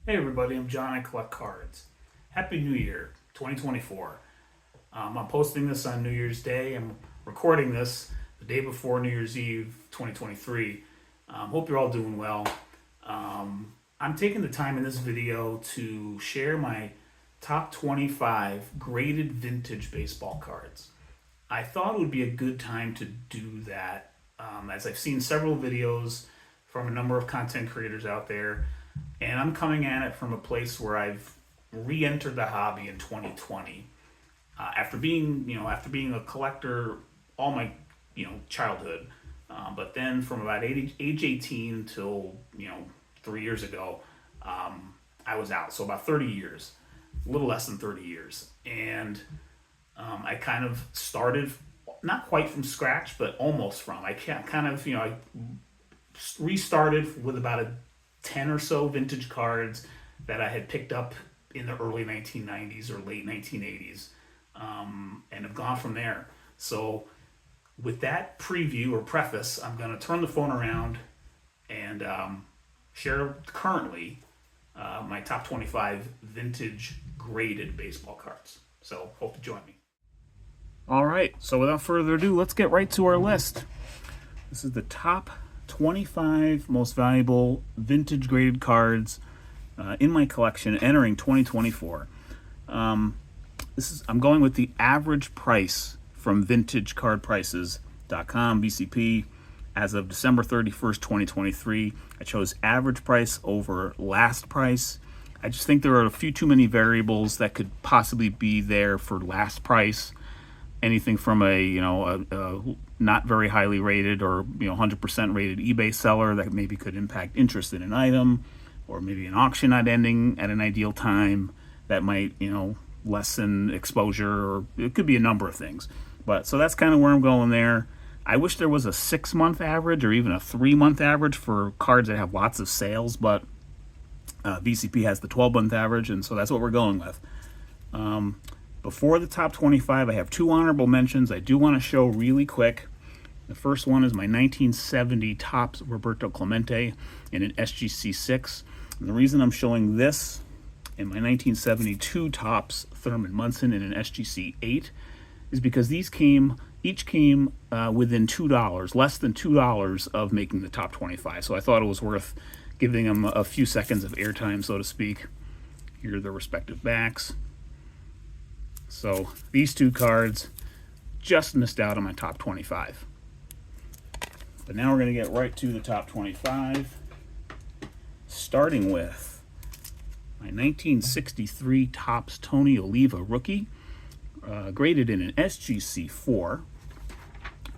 Hey everybody, I'm John. I collect cards. Happy New Year, 2024. I'm posting this on New Year's Day. I'm recording this the day before New Year's Eve, 2023. Hope you're all doing well. I'm taking the time in this video to share my top 25 graded vintage baseball cards. I thought it would be a good time to do that, as I've seen several videos from a number of content creators out there, and I'm coming at it from a place where I've re-entered the hobby in 2020 after being a collector all my childhood, but then from about age 18 till 3 years ago, I was out. So about 30 years, a little less than 30 years, and I kind of started not quite from scratch, but almost from. I can't kind of I restarted with about a 10 or so vintage cards that I had picked up in the early 1990s or late 1980s, and have gone from there. So, with that preview or preface, I'm going to turn the phone around and share currently my top 25 vintage graded baseball cards. So, hope to join me. All right, so without further ado, let's get right to our list. This is the top 25 most valuable vintage graded cards in my collection entering 2024. I'm going with the average price from vintagecardprices.com, VCP, as of December 31st, 2023. I chose average price over last price. I just think there are a few too many variables that could possibly be there for last price. Anything from a not very highly rated or 100% rated eBay seller that maybe could impact interest in an item, or maybe an auction not ending at an ideal time that might lessen exposure, or it could be a number of things. But so that's kind of where I'm going there. I wish there was a 6-month average or even a 3-month average for cards that have lots of sales, but VCP has the 12-month average, and so that's what we're going with. Before the top 25, I have two honorable mentions I do want to show really quick. The first one is my 1970 Topps Roberto Clemente in an SGC6. And the reason I'm showing this and my 1972 Topps Thurman Munson in an SGC8 is because each came within $2, less than $2 of making the top 25. So I thought it was worth giving them a few seconds of airtime, so to speak. Here are their respective backs. So these two cards just missed out on my top 25. But now we're going to get right to the top 25, starting with my 1963 Topps Tony Oliva rookie, graded in an SGC4.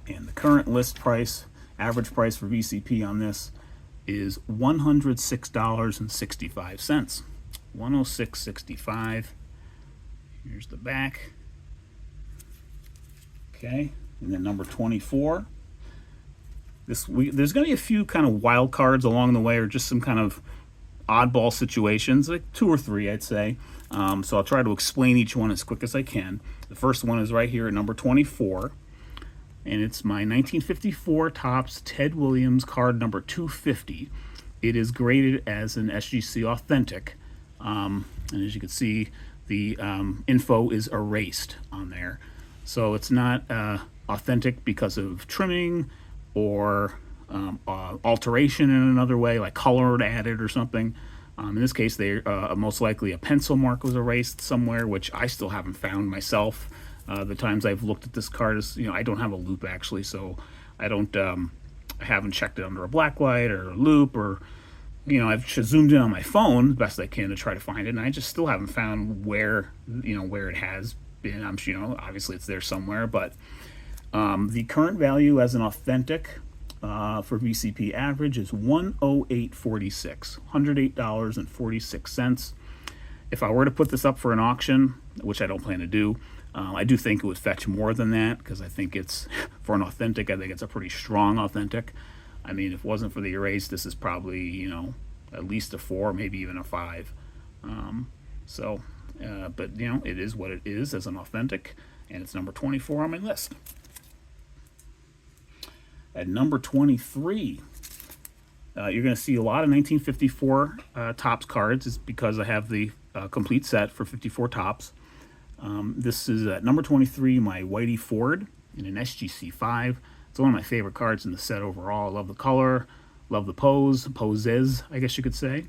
And the current list price, average price for VCP on this is $106.65. $106.65. Here's the back. Okay, and then number 24. There's going to be a few kind of wild cards along the way, or just some kind of oddball situations, like 2 or 3, I'd say. So I'll try to explain each one as quick as I can. The first one is right here at number 24, and it's my 1954 Topps Ted Williams card number 250. It is graded as an SGC Authentic, and as you can see, the info is erased on there. So it's not authentic because of trimming or alteration in another way, like color added or something. In this case, they most likely a pencil mark was erased somewhere, which I still haven't found myself. The times I've looked at this card is, I don't have a loop actually, so I haven't checked it under a black light or a loop, or I've zoomed in on my phone the best I can to try to find it, and I just still haven't found where it has been. I'm sure, obviously it's there somewhere, but the current value as an authentic for VCP average is $108.46, $108.46. If I were to put this up for an auction, which I don't plan to do, I do think it would fetch more than that, because I think it's, for an authentic, I think it's a pretty strong authentic. I mean, if it wasn't for the erase, this is probably, at least a 4, maybe even a 5. But, it is what it is as an authentic, and it's number 24 on my list. At number 23, You're going to see a lot of 1954 Topps cards. It's because I have the complete set for 54 Topps. This is at number 23, my Whitey Ford in an SGC5. It's one of my favorite cards in the set overall. I love the color, love the poses, I guess you could say.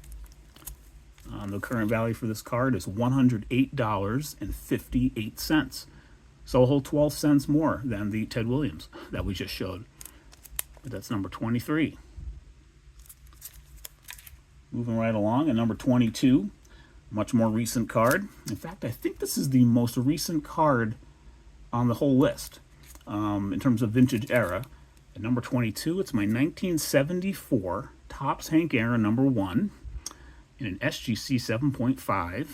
The current value for this card is $108.58. So a whole 12 cents more than the Ted Williams that we just showed. But that's number 23. Moving right along, at number 22, much more recent card. In fact, I think this is the most recent card on the whole list in terms of vintage era. At number 22, it's my 1974 Topps Hank Aaron number 1 in an SGC 7.5.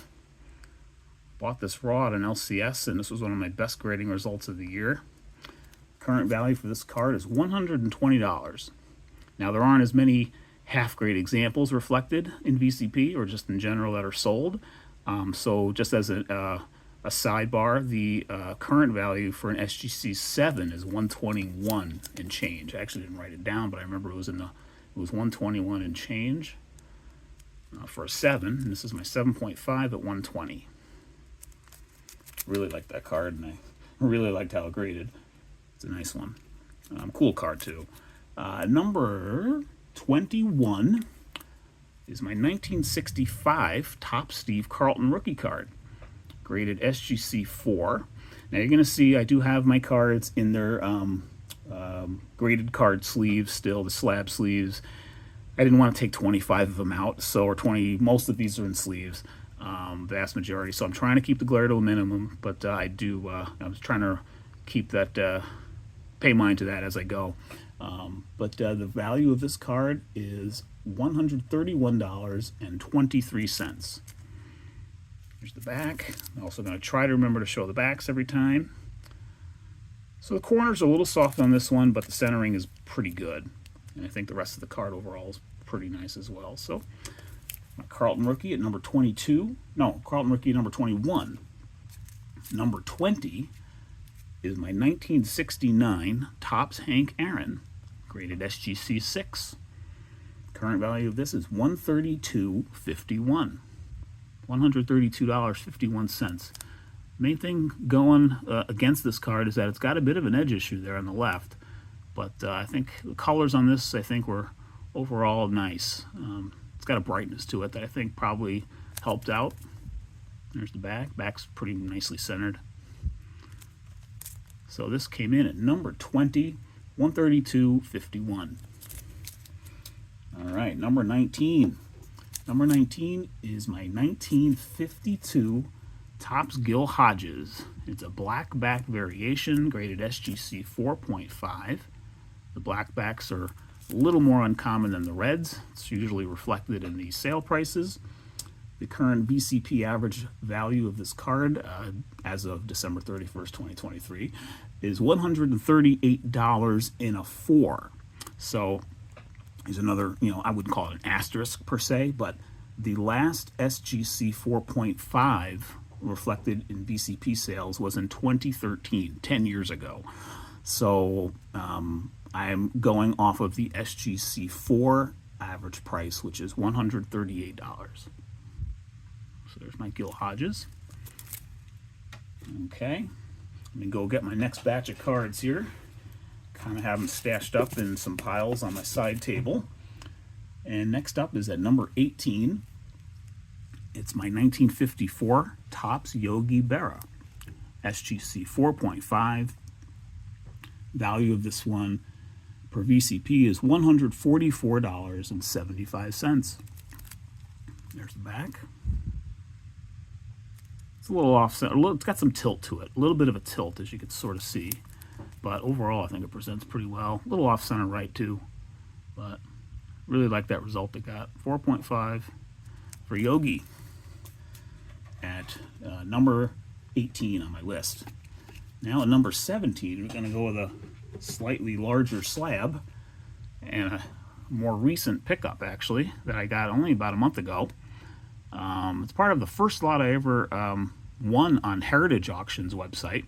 Bought this raw at an LCS, and this was one of my best grading results of the year. Current value for this card is $120. Now, there aren't as many half-grade examples reflected in VCP or just in general that are sold. So just as a sidebar, the current value for an SGC 7 is 121 and change. I actually didn't write it down, but I remember it was 121 and change for a 7. And this is my 7.5 at 120. Really like that card, and I really liked how it graded. It's a nice one. Cool card too. Number 21 is my 1965 Topps Steve Carlton rookie card, graded SGC 4. Now you're going to see I do have my cards in their graded card sleeves still, the slab sleeves. I didn't want to take 25 of them out, so or 20. Most of these are in sleeves, vast majority. So I'm trying to keep the glare to a minimum, but I was trying to keep that, pay mind to that as I go. But the value of this card is $131.23. Here's the back. I'm also going to try to remember to show the backs every time. So the corners are a little soft on this one, but the centering is pretty good. And I think the rest of the card overall is pretty nice as well. So my Carlton rookie at number 22. No, Carlton rookie at number 21. Number 20 is my 1969 Topps Hank Aaron, graded SGC 6. Current value of this is $132.51. $132.51. Main thing going against this card is that it's got a bit of an edge issue there on the left, but I think the colors on this were overall nice. It's got a brightness to it that I think probably helped out. There's the back. Back's pretty nicely centered. So this came in at number 20, $132.51. All right, number 19. Number 19 is my 1952 Topps Gil Hodges. It's a black back variation, graded SGC 4.5. The black backs are a little more uncommon than the reds. It's usually reflected in the sale prices. The current VCP average value of this card, as of December 31st, 2023, is $138.04. So there's another, I wouldn't call it an asterisk per se, but the last SGC 4.5 reflected in VCP sales was in 2013, 10 years ago. So I'm going off of the SGC 4 average price, which is $138. So there's my Gil Hodges. Okay, let me go get my next batch of cards here. Kind of have them stashed up in some piles on my side table. And next up is at number 18. It's my 1954 Topps Yogi Berra, SGC 4.5. Value of this one per VCP is $144.75. There's the back. It's a little offset. It's got some tilt to it. A little bit of a tilt, as you can sort of see. But overall, I think it presents pretty well. A little off-center right, too. But really like that result it got. 4.5 for Yogi at number 18 on my list. Now at number 17, we're going to go with a slightly larger slab and a more recent pickup, actually, that I got only about a month ago. It's part of the first lot I ever won on Heritage Auctions website.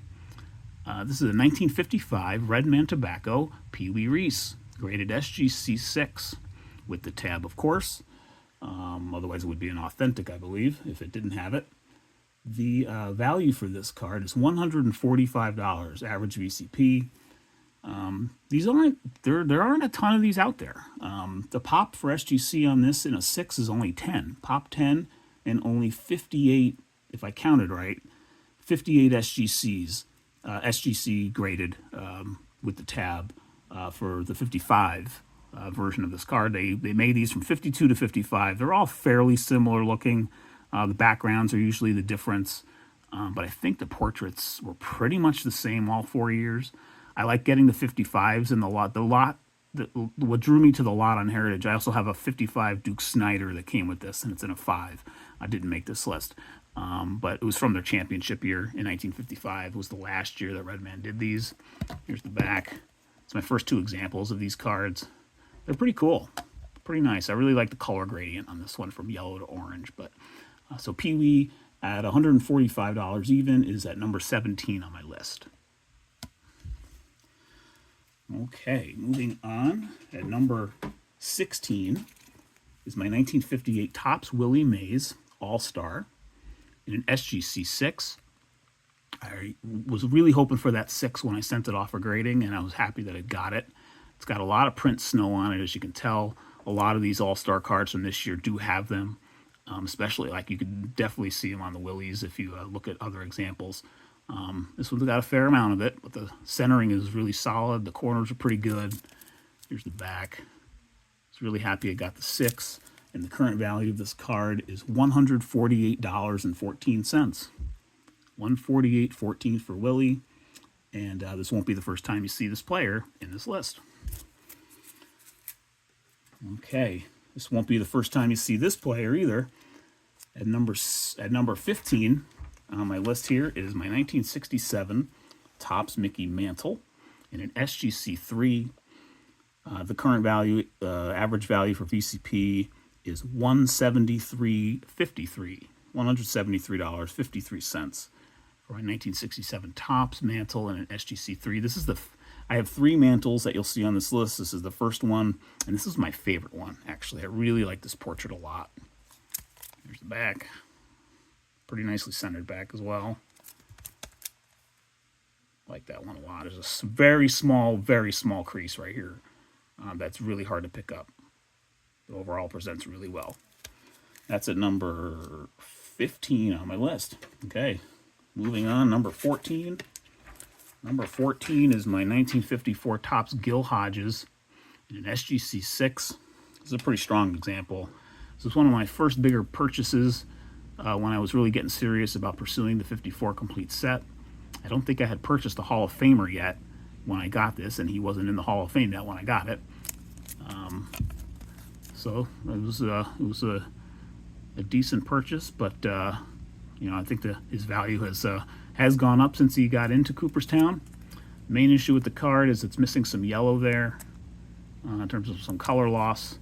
This is a 1955 Red Man Tobacco Pee Wee Reese, graded SGC 6. with the tab, of course. Otherwise, it would be an authentic, I believe, if it didn't have it. The value for this card is $145, average VCP. These there aren't a ton of these out there. The pop for SGC on this in a 6 is only 10. Pop 10 and only 58, if I counted right, 58 SGCs, SGC graded with the tab for the 55 version of this card. They made these from 52 to 55. They're all fairly similar looking. The backgrounds are usually the difference, but I think the portraits were pretty much the same all 4 years. I like getting the 55s in the lot. What drew me to the lot on Heritage, I also have a 55 Duke Snider that came with this, and it's in a 5. I didn't make this list, but it was from their championship year in 1955. It was the last year that Redman did these. Here's the back. It's my first 2 examples of these cards. They're pretty cool, pretty nice. I really like the color gradient on this one from yellow to orange. But so Pee Wee at $145 even is at number 17 on my list. Okay, moving on. At number 16 is my 1958 Topps Willie Mays All-Star in an SGC 6. I was really hoping for that 6 when I sent it off for grading, and I was happy that I got it. It's got a lot of print snow on it, as you can tell. A lot of these All-Star cards from this year do have them, especially like you can definitely see them on the Willies if you look at other examples. This one's got a fair amount of it, but the centering is really solid. The corners are pretty good. Here's the back. I was really happy I got the 6, and the current value of this card is $148.14. $148.14 for Willie, and this won't be the first time you see this player in this list. Okay, this won't be the first time you see this player either. At number 15 on my list here is my 1967 Topps Mickey Mantle in an SGC 3. The current value, average value for VCP is $173.53. $173.53 for my 1967 Topps Mantle in an SGC 3. This is I have 3 mantles that you'll see on this list. This is the first one, and this is my favorite one, actually. I really like this portrait a lot. Here's the back. Pretty nicely centered back as well. Like that one a lot. There's a very small crease right here. That's really hard to pick up. It overall presents really well. That's at number 15 on my list. Okay, moving on, number 14. Number 14 is my 1954 Topps Gil Hodges in an SGC 6. This is a pretty strong example. This is one of my first bigger purchases when I was really getting serious about pursuing the 54 complete set. I don't think I had purchased the Hall of Famer yet when I got this, and he wasn't in the Hall of Fame yet when I got it. So it was a decent purchase, but you know, I think his value has gone up since he got into Cooperstown. The main issue with the card is it's missing some yellow there in terms of some color loss.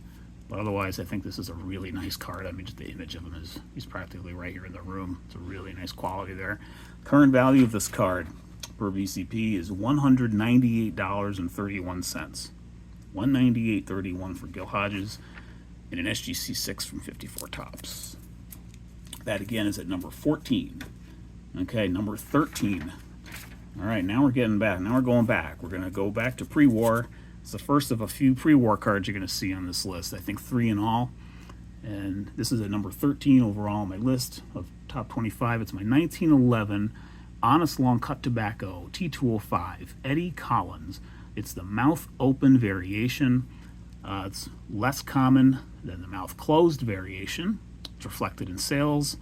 But otherwise, I think this is a really nice card. I mean, just the image of him he's practically right here in the room. It's a really nice quality there. Current value of this card per VCP is $198.31. $198.31 for Gil Hodges in an SGC 6 from 54 Topps. That again is at number 14. Okay, number 13. All right, now we're getting back. Now we're going back. We're going to go back to pre-war. It's the first of a few pre-war cards you're going to see on this list. I think 3 in all. And this is at number 13 overall on my list of top 25. It's my 1911 Honest Long Cut Tobacco T205 Eddie Collins. It's the mouth open variation. It's less common than the mouth closed variation. It's reflected in sales.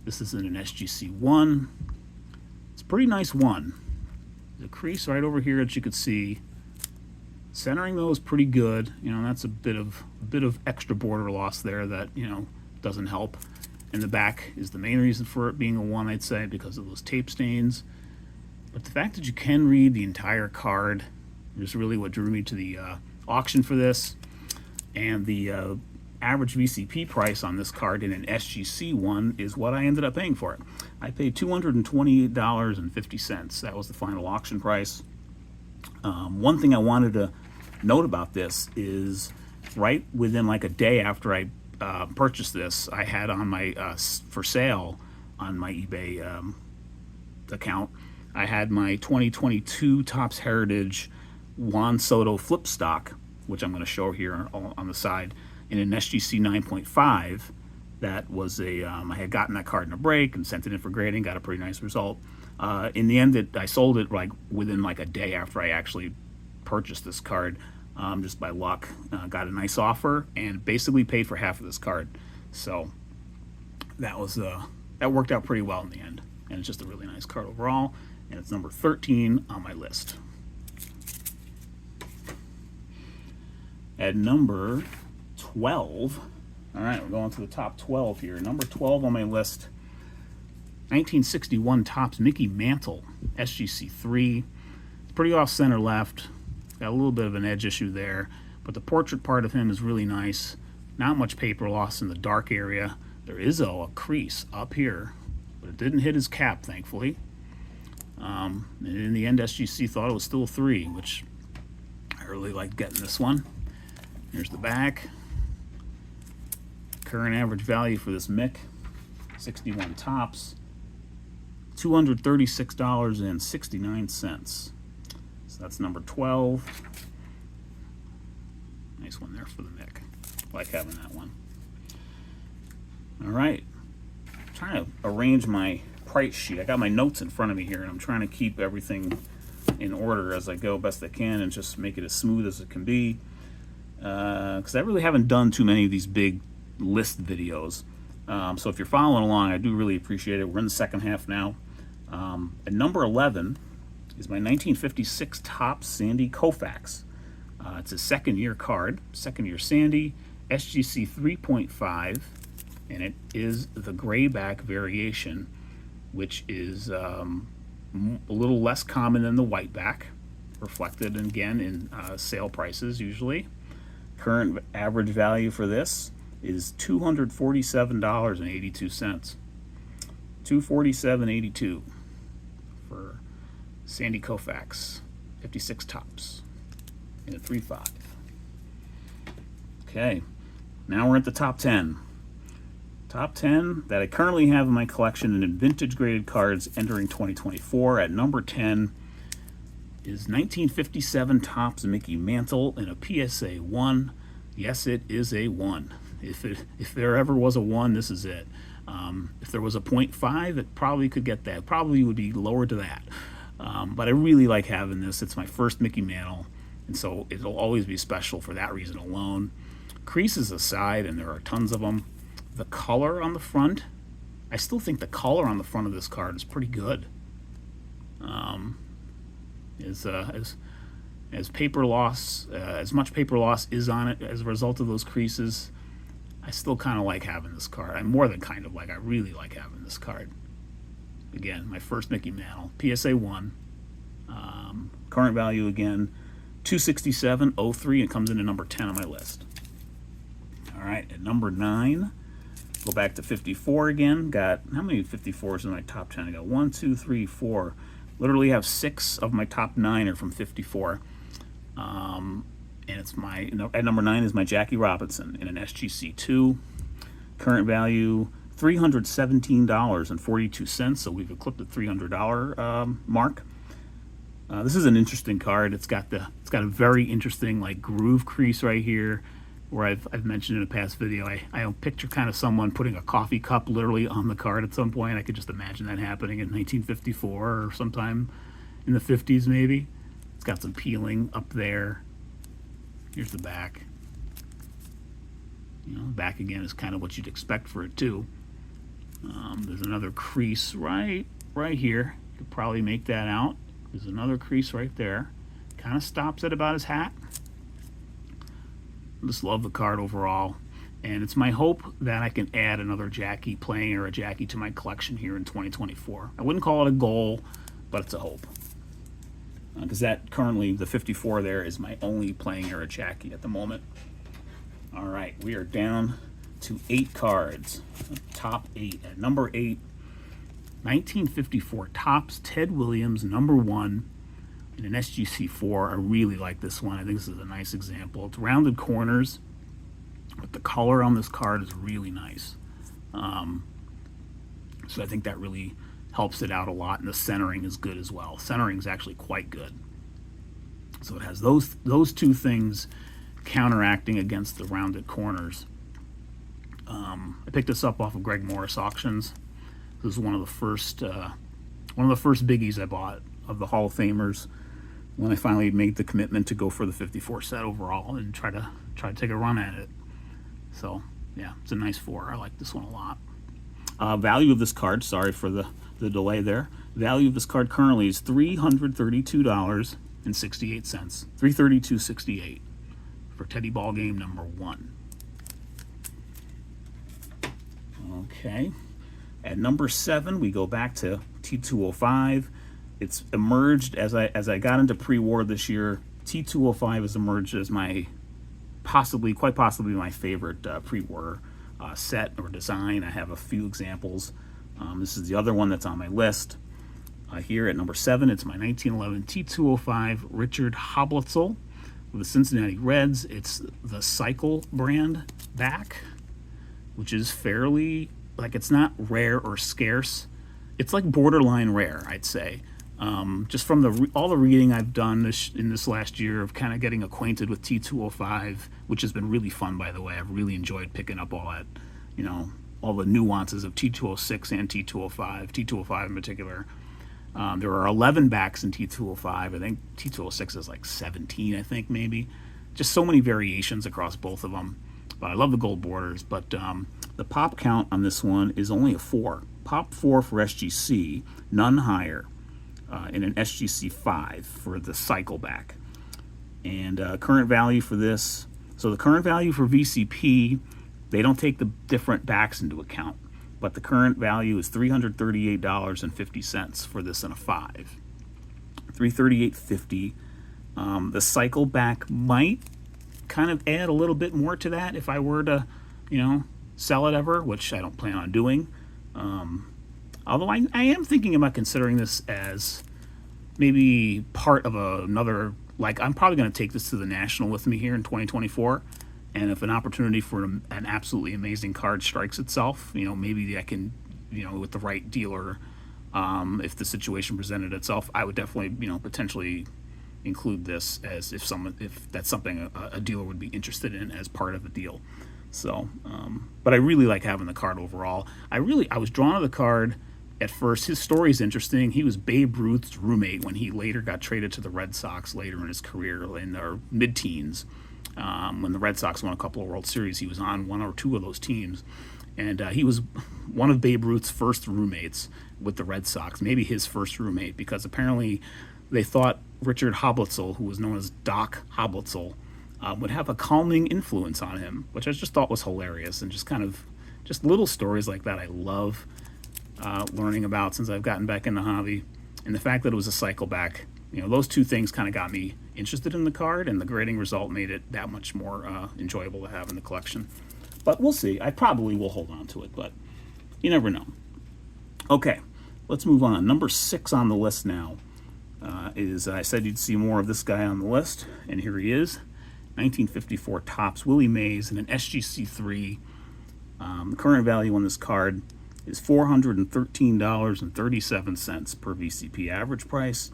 This is in an SGC 1. It's a pretty nice one. The crease right over here that you could see. Centering though is pretty good. You know, that's a bit of extra border loss there that, you know, doesn't help. And the back is the main reason for it being a 1, I'd say, because of those tape stains. But the fact that you can read the entire card is really what drew me to the auction for this. And the average VCP price on this card in an SGC 1 is what I ended up paying for it. I paid $228.50. That was the final auction price. One thing I wanted to note about this is right within like a day after I purchased this, I had on my for sale on my eBay account, I had my 2022 Topps Heritage Juan Soto flip stock, which I'm going to show here on the side, in an SGC 9.5. That was a I had gotten that card in a break and sent it in for grading, got a pretty nice result. In the end, I sold it like within like a day after I actually purchased this card, just by luck. Got a nice offer and basically paid for half of this card. So that was that worked out pretty well in the end, and it's just a really nice card overall. And it's number 13 on my list. At number 12, all right, we're going to the top 12 here. Number 12 on my list, 1961 Topps Mickey Mantle, SGC 3. It's pretty off center left. Got a little bit of an edge issue there, but the portrait part of him is really nice. Not much paper loss in the dark area. There is a crease up here, but it didn't hit his cap, thankfully. And in the end, SGC thought it was still a 3, which I really liked getting this one. Here's the back. Current average value for this Mick, 61 Topps, $236.69. So that's number 12. Nice one there for the Mick. Like having that one. All right. I'm trying to arrange my price sheet. I got my notes in front of me here, and I'm trying to keep everything in order as I go best I can and just make it as smooth as it can be. Because I really haven't done too many of these big list videos. So if you're following along, I do really appreciate it. We're in the second half now. At number 11 is my 1956 Topps Sandy Koufax. It's a second-year card, second-year Sandy, SGC 3.5, and it is the grayback variation, which is a little less common than the whiteback, reflected again in sale prices usually. Current average value for this is $247.82. $247.82 for Sandy Koufax, 56 Topps in a 3.5. Okay, now we're at the top 10. Top 10 that I currently have in my collection in vintage graded cards entering 2024. At number 10 is 1957 Topps Mickey Mantle in a PSA 1. Yes, it is a 1. If there ever was a 1, this is it. If there was a 0.5, it probably could get that. Probably would be lower to that. But I really like having this. It's my first Mickey Mantle, and so it'll always be special for that reason alone. Creases aside, and there are tons of them. The color on the front, I still think the color on the front of this card is pretty good. As paper loss, as much paper loss is on it as a result of those creases, I still kind of like having this card. I more than kind of like, I really like having this card. Again, my first Mickey Mantle, PSA 1. Current value again, $267.03, and comes in at number 10 on my list. All right, at number 9, go back to 54 again. Got, how many 54s in my top 10? I got 1, 2, 3, 4. Literally have 6 of my top 9 are from 54. And it's my, at number 9 is my Jackie Robinson in an SGC 2. Current value $317.42, so we've eclipsed the $300 mark. This is an interesting card. It's got a very interesting like groove crease right here, where I've mentioned in a past video. I picture kind of someone putting a coffee cup literally on the card at some point. I could just imagine that happening in 1954 or sometime in the 50s maybe. It's got some peeling up there. Here's the back. You know, back again is kind of what you'd expect for it too. There's another crease right here. You could probably make that out. There's another crease right there. Kind of stops at about his hat. I just love the card overall. And it's my hope that I can add another Jackie playing or a Jackie to my collection here in 2024. I wouldn't call it a goal, but it's a hope. Because that currently, the 54 there is my only playing era Jackie at the moment. All right, we are down to 8 cards. Top 8. At number 8, 1954 Topps Ted Williams, number 1, in an SGC 4. I really like this one. I think this is a nice example. It's rounded corners. But the color on this card is really nice. So I think that really helps it out a lot, and the centering is good as well. Centering is actually quite good. So it has those two things counteracting against the rounded corners. I picked this up off of Greg Morris Auctions. This was one of the first biggies I bought of the Hall of Famers when I finally made the commitment to go for the 54 set overall and try to take a run at it. So yeah, it's a nice 4. I like this one a lot. Value of this card, sorry for the delay there. Value of this card currently is $332.68. $332.68 for Teddy Ball Game number 1. Okay. At number 7, we go back to T205. It's emerged as I got into pre-war this year. T205 has emerged as quite possibly my favorite pre-war set or design. I have a few examples. This is the other one that's on my list. Here at number 7, it's my 1911 T205 Richard Hoblitzell with the Cincinnati Reds. It's the Cycle brand back, which is fairly, like, it's not rare or scarce. It's like borderline rare, I'd say. Just from all the reading I've done in this last year of kind of getting acquainted with T205, which has been really fun, by the way. I've really enjoyed picking up all that, all the nuances of T206 and T205, T205 in particular. There are 11 backs in T205. I think T206 is like 17, I think, maybe. Just so many variations across both of them. But I love the gold borders. But the pop count on this one is only a 4. Pop 4 for SGC, none higher. In an SGC 5 for the cycle back. And current value for this, so the current value for VCP, they don't take the different backs into account, but the current value is $338.50 for this in a 5. $338.50. The cycle back might kind of add a little bit more to that if I were to, sell it ever, which I don't plan on doing. Although I am thinking about considering this as maybe part of another, like, I'm probably going to take this to the National with me here in 2024. And if an opportunity for an absolutely amazing card strikes itself, maybe I can, with the right dealer, if the situation presented itself, I would definitely, potentially include this as if that's something a dealer would be interested in as part of the deal. So, but I really like having the card overall. I was drawn to the card at first. His story is interesting. He was Babe Ruth's roommate when he later got traded to the Red Sox later in his career in their mid-teens. When the Red Sox won a couple of World Series, he was on 1 or 2 of those teams. And he was one of Babe Ruth's first roommates with the Red Sox, maybe his first roommate, because apparently they thought Richard Hoblitzell, who was known as Doc Hoblitzell, would have a calming influence on him, which I just thought was hilarious. And just little stories like that I love learning about since I've gotten back in the hobby. And the fact that it was a cycle back, those two things kind of got me interested in the card, and the grading result made it that much more enjoyable to have in the collection. But we'll see. I probably will hold on to it, but you never know. Okay, let's move on. Number 6 on the list now is, I said you'd see more of this guy on the list, and here he is. 1954 Topps Willie Mays in an SGC 3. The current value on this card is $413.37 per VCP average price.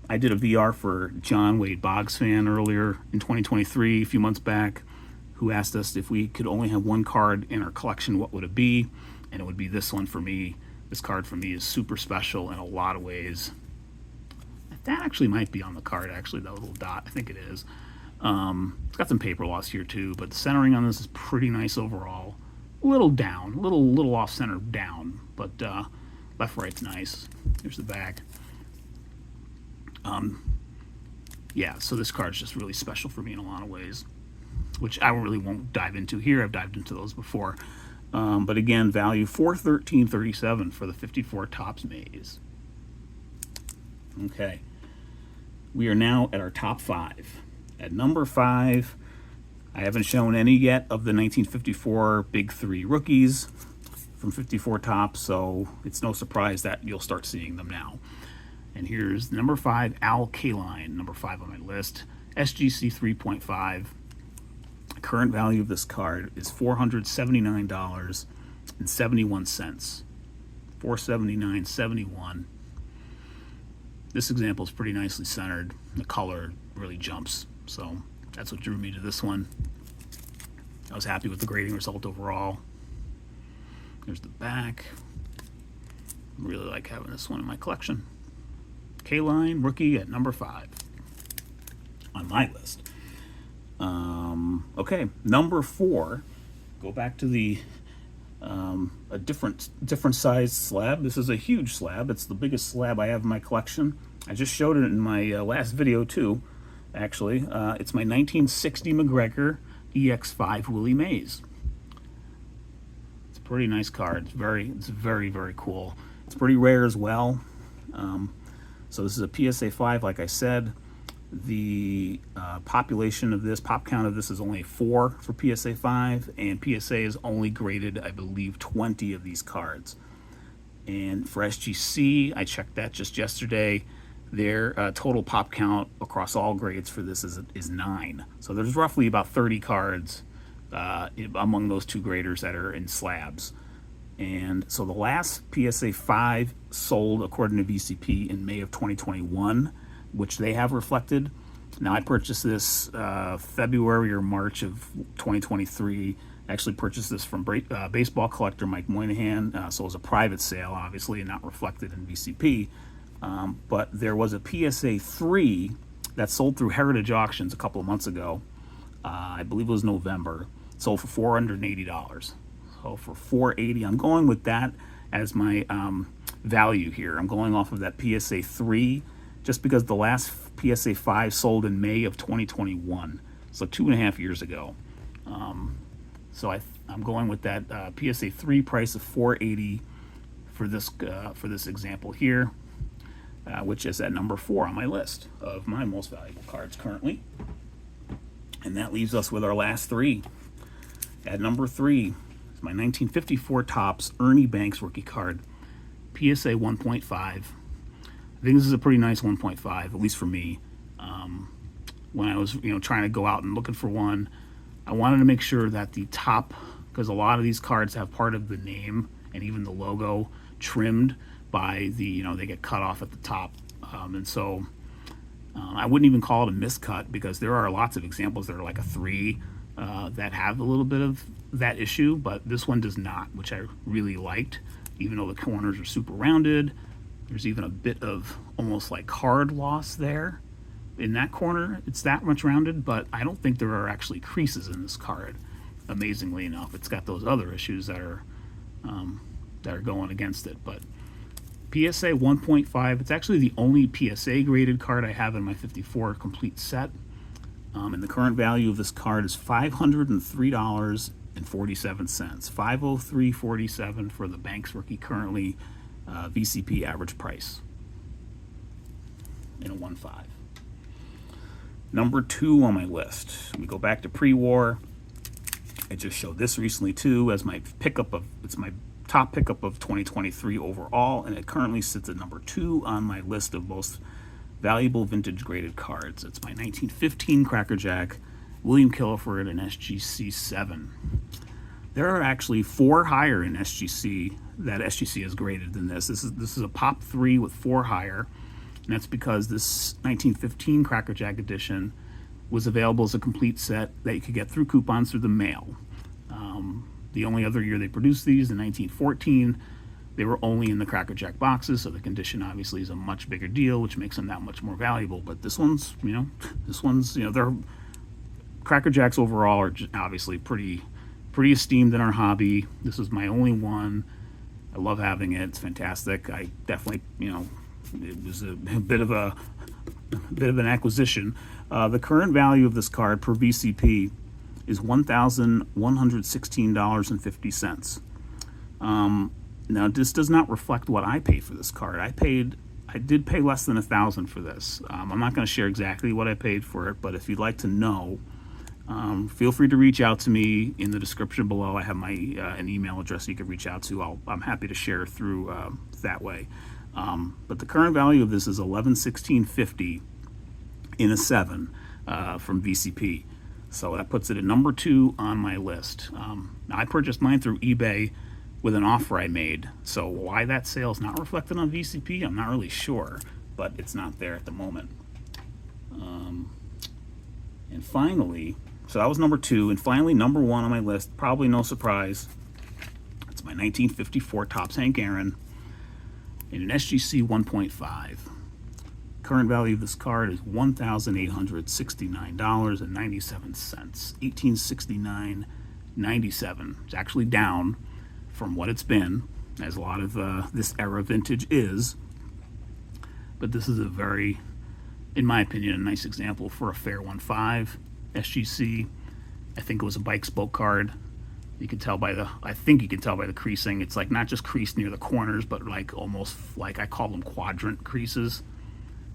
I did a VR for John Wade Boggs fan earlier in 2023, a few months back, who asked us if we could only have one card in our collection, what would it be? And it would be this one for me. This card for me is super special in a lot of ways. That actually might be on the card, actually, that little dot. I think it is. It's got some paper loss here too, but the centering on this is pretty nice overall. A little down, little off center down, but left right's nice. Here's the back. Yeah, so this card's just really special for me in a lot of ways, which I really won't dive into here. I've dived into those before. But again, value $413.37 for the 54 Topps Mays. Okay, we are now at our top 5. At number 5, I haven't shown any yet of the 1954 Big 3 rookies from 54 Topps, so it's no surprise that you'll start seeing them now. And here's number 5, Kaline, number 5 on my list. SGC 3.5. Current value of this card is $479.71. $479.71. This example is pretty nicely centered. The color really jumps, so that's what drew me to this one. I was happy with the grading result overall. There's the back. I really like having this one in my collection. Kaline, rookie at number 5 on my list. Okay, number 4. Go back to the a different size slab. This is a huge slab. It's the biggest slab I have in my collection. I just showed it in my last video too. Actually, it's my 1960 McGregor EX5 Willie Mays. It's a pretty nice card. It's very cool. It's pretty rare as well. So this is a PSA 5, like I said. The population of this, pop count of this is only 4 for PSA 5, and PSA is only graded, I believe, 20 of these cards. And for SGC, I checked that just yesterday. Their total pop count across all grades for this is 9. So there's roughly about 30 cards among those two graders that are in slabs. And so the last PSA 5 sold, according to VCP, in May of 2021, which they have reflected. Now, I purchased this February or March of 2023. I actually purchased this from baseball collector Mike Moynihan, so it was a private sale, obviously, and not reflected in VCP. But there was a PSA 3 that sold through Heritage Auctions a couple of months ago. I believe it was November. It sold for $480. So for $480, I'm going with that as my value here. I'm going off of that PSA 3 just because the last PSA 5 sold in May of 2021, so 2.5 years ago. So I'm going with that PSA 3 price of $480 for this example here, which is at number 4 on my list of my most valuable cards currently. And that leaves us with our last 3. At number 3 is my 1954 Topps Ernie Banks rookie card, PSA 1.5. I think this is a pretty nice 1.5, at least for me. When I was, trying to go out and looking for one, I wanted to make sure that the top, because a lot of these cards have part of the name and even the logo trimmed by the, they get cut off at the top, and so I wouldn't even call it a miscut because there are lots of examples that are like a 3 that have a little bit of that issue, but this one does not, which I really liked, even though the corners are super rounded. There's even a bit of almost like card loss there in that corner. It's that much rounded, but I don't think there are actually creases in this card, amazingly enough. It's got those other issues that are going against it. But PSA 1.5, it's actually the only PSA graded card I have in my 54 complete set. And the current value of this card is $503.47. $503.47 for the Banks rookie currently. VCP average price in a 1.5. Number 2 on my list. We go back to pre-war. I just showed this recently too as my pickup of, it's my top pickup of 2023 overall, and it currently sits at number 2 on my list of most valuable vintage graded cards. It's my 1915 Cracker Jack William Killiford and SGC 7. There are actually 4 higher in SGC that SGC has graded than this. This is a pop 3 with 4 higher, and that's because this 1915 Cracker Jack edition was available as a complete set that you could get through coupons through the mail. The only other year they produced these, in 1914, they were only in the Cracker Jack boxes, so the condition obviously is a much bigger deal, which makes them that much more valuable. But this one's, they're Cracker Jacks overall are obviously pretty esteemed in our hobby. This is my only one. I love having it. It's fantastic. I definitely, it was a bit of an acquisition. The current value of this card per VCP is $1,116.50. Now, this does not reflect what I paid for this card. I did pay less than $1,000 for this. I'm not going to share exactly what I paid for it, but if you'd like to know, feel free to reach out to me in the description below. I have my an email address you can reach out to. I'm happy to share through that way. But the current value of this is $1116.50 in a 7 from VCP. So that puts it at number 2 on my list. Now I purchased mine through eBay with an offer I made. So why that sale is not reflected on VCP, I'm not really sure, but it's not there at the moment. And finally, so that was number 2, and finally number 1 on my list, probably no surprise, it's my 1954 Topps Hank Aaron in an SGC 1.5. Current value of this card is $1,869.97. 1869.97. It's actually down from what it's been, as a lot of this era vintage is. But this is a very, in my opinion, a nice example for a fair 1.5 SGC. I think it was a bike spoke card. You can tell by the, I think you can tell by the creasing. It's like not just creased near the corners, but like almost like, I call them quadrant creases.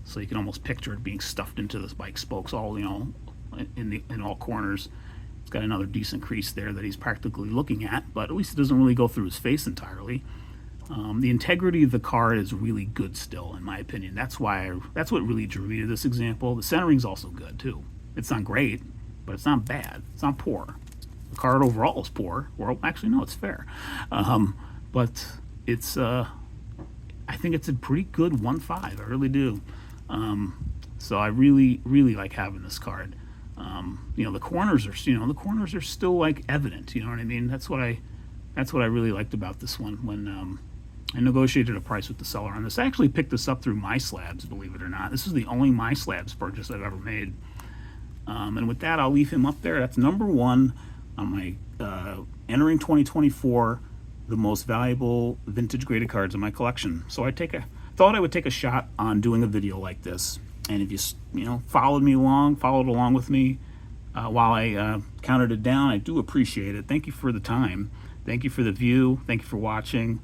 So you can almost picture it being stuffed into this bike spokes, all, you know, in all corners. It's got another decent crease there that he's practically looking at, but at least it doesn't really go through his face entirely. The integrity of the card is really good still, in my opinion. That's what really drew me to this example. The centering's also good too. It's not great, but it's not bad. It's not poor. The card overall is poor. Well, actually, no, it's fair. But it's, I think it's a pretty good 1.5. I really do. So I really like having this card. You know, the corners are still like evident. You know what I mean? That's what I really liked about this one. When I negotiated a price with the seller on this, I actually picked this up through My Slabs, believe it or not. This is the only My Slabs purchase I've ever made. And with that, I'll leave him up there. That's number 1 on my entering 2024, the most valuable vintage graded cards in my collection. So thought I would take a shot on doing a video like this, and if you followed along with me while I counted it down, I do appreciate it. Thank you for the time, thank you for the view, thank you for watching,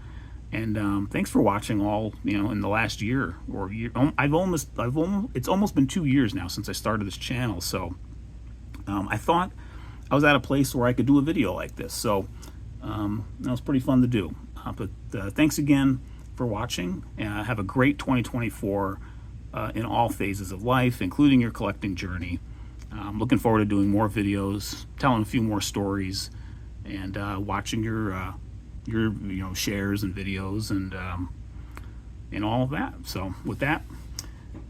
and thanks for watching all in the last year or year. It's almost been 2 years now since I started this channel, so I thought I was at a place where I could do a video like this, so that was pretty fun to do. But thanks again for watching. Have a great 2024 in all phases of life, including your collecting journey. I'm looking forward to doing more videos, telling a few more stories, and watching your shares and videos and all of that. So with that,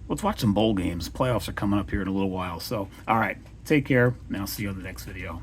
let's watch some bowl games. Playoffs are coming up here in a little while. So all right, take care, and I'll see you on the next video.